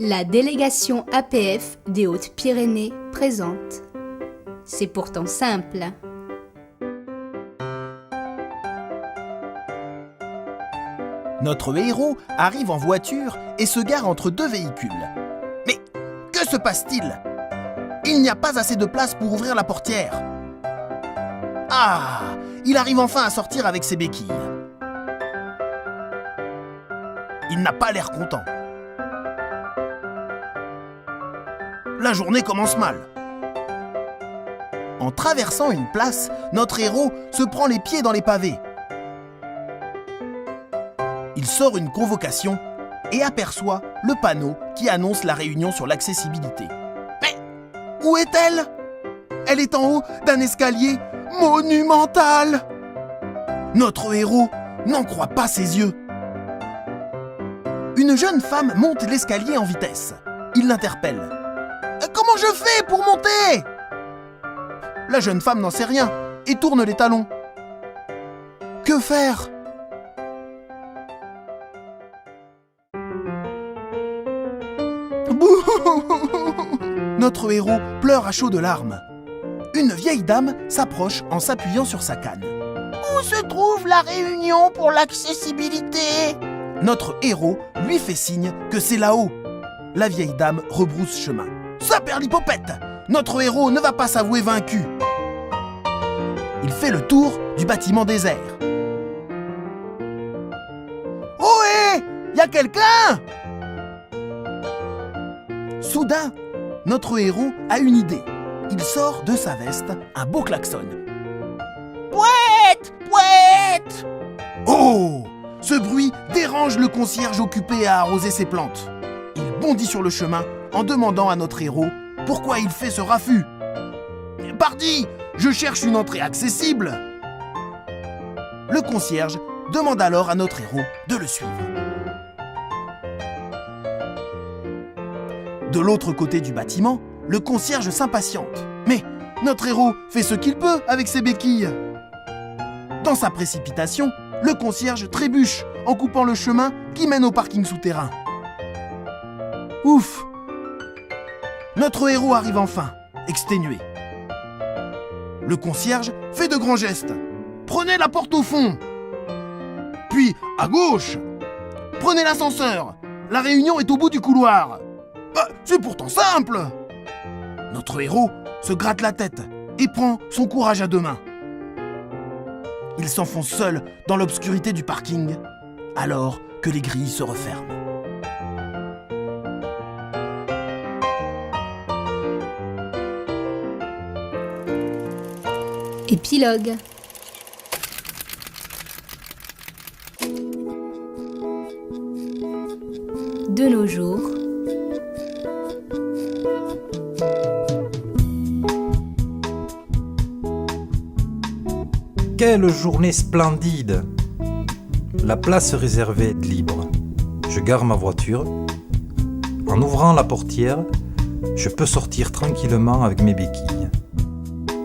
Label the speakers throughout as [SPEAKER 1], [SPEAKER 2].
[SPEAKER 1] La délégation APF des Hautes-Pyrénées présente. C'est pourtant simple.
[SPEAKER 2] Notre héros arrive en voiture et se gare entre deux véhicules. Mais que se passe-t-il ? Il n'y a pas assez de place pour ouvrir la portière. Ah, il arrive enfin à sortir avec ses béquilles. Il n'a pas l'air content. La journée commence mal. En traversant une place, notre héros se prend les pieds dans les pavés. Il sort une convocation et aperçoit le panneau qui annonce la réunion sur l'accessibilité. Mais où est-elle ? Elle est en haut d'un escalier monumental. Notre héros n'en croit pas ses yeux. Une jeune femme monte l'escalier en vitesse. Il l'interpelle. « Comment je fais pour monter ?» La jeune femme n'en sait rien et tourne les talons. Que faire ? Notre héros pleure à chaudes larmes. Une vieille dame s'approche en s'appuyant sur sa canne. Où se trouve la réunion pour l'accessibilité ? Notre héros lui fait signe que c'est là-haut. La vieille dame rebrousse chemin. Saperlipopette ! Notre héros ne va pas s'avouer vaincu. Il fait le tour du bâtiment désert. Ohé ! Y a quelqu'un ? Soudain, notre héros a une idée. Il sort de sa veste un beau klaxon. Pouette ! Pouette ! Oh ! Ce bruit dérange le concierge occupé à arroser ses plantes. Il bondit sur le chemin en demandant à notre héros pourquoi il fait ce raffut. Pardi, je cherche une entrée accessible. Le concierge demande alors à notre héros de le suivre. De l'autre côté du bâtiment, le concierge s'impatiente. Mais notre héros fait ce qu'il peut avec ses béquilles. Dans sa précipitation, le concierge trébuche en coupant le chemin qui mène au parking souterrain. Ouf ! Notre héros arrive enfin, exténué. Le concierge fait de grands gestes. Prenez la porte au fond. Puis, à gauche. Prenez l'ascenseur. La réunion est au bout du couloir. C'est pourtant simple. Notre héros se gratte la tête et prend son courage à deux mains. Il s'enfonce seul dans l'obscurité du parking, alors que les grilles se referment.
[SPEAKER 1] Épilogue. De nos jours,
[SPEAKER 3] quelle journée splendide! La place réservée est libre. Je gare ma voiture. En ouvrant la portière, je peux sortir tranquillement avec mes béquilles.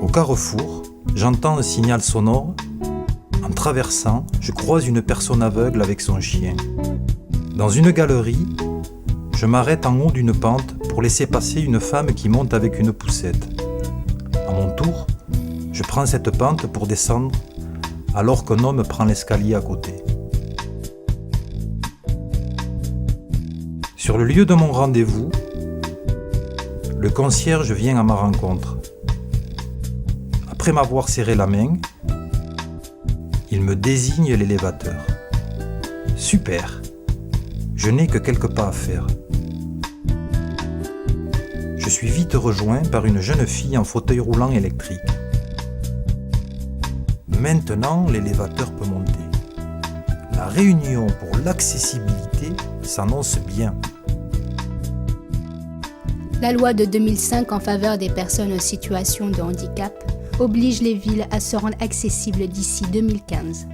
[SPEAKER 3] Au carrefour, j'entends le signal sonore. En traversant, je croise une personne aveugle avec son chien. Dans une galerie, je m'arrête en haut d'une pente pour laisser passer une femme qui monte avec une poussette. À mon tour, je prends cette pente pour descendre alors qu'un homme prend l'escalier à côté. Sur le lieu de mon rendez-vous, le concierge vient à ma rencontre. Après m'avoir serré la main, il me désigne l'élévateur. Super! Je n'ai que quelques pas à faire. Je suis vite rejoint par une jeune fille en fauteuil roulant électrique. Maintenant, l'élévateur peut monter. La réunion pour l'accessibilité s'annonce bien.
[SPEAKER 1] la loi de 2005 en faveur des personnes en situation de handicap oblige les villes à se rendre accessibles d'ici 2015.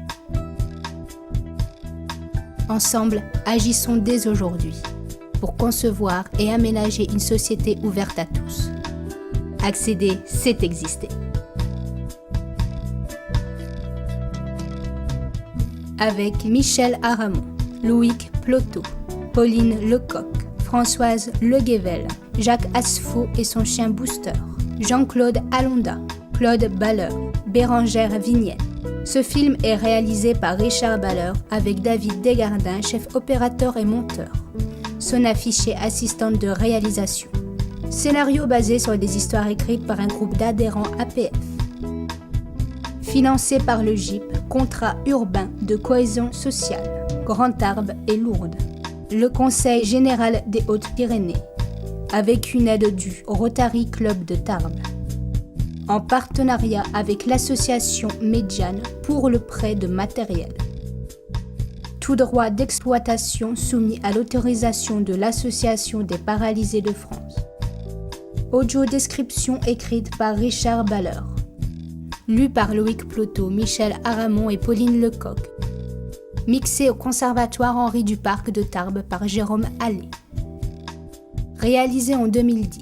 [SPEAKER 1] Ensemble, agissons dès aujourd'hui pour concevoir et aménager une société ouverte à tous. Accéder, c'est exister. Avec Michel Aramon, Loïc Plotot, Pauline Lecoq, Françoise Leguével, Jacques Asfo et son chien Booster, Jean-Claude Alonda, Claude Baller, Bérangère Vignette. Ce film est réalisé par Richard Baller avec David Desgardins, chef opérateur et monteur. Son affiché assistante de réalisation. Scénario basé sur des histoires écrites par un groupe d'adhérents APF. Financé par le GIP, Contrat urbain de cohésion sociale, Grand Tarbes et Lourdes. Le Conseil général des Hautes-Pyrénées, avec une aide du Rotary Club de Tarbes. En partenariat avec l'association Médiane pour le prêt de matériel. Tout droit d'exploitation soumis à l'autorisation de l'Association des paralysés de France. Audio description écrite par Richard Baller. Lu par Loïc Ploteau, Michel Aramon et Pauline Lecoq. Mixé au Conservatoire Henri Duparc de Tarbes par Jérôme Allais. Réalisé en 2010.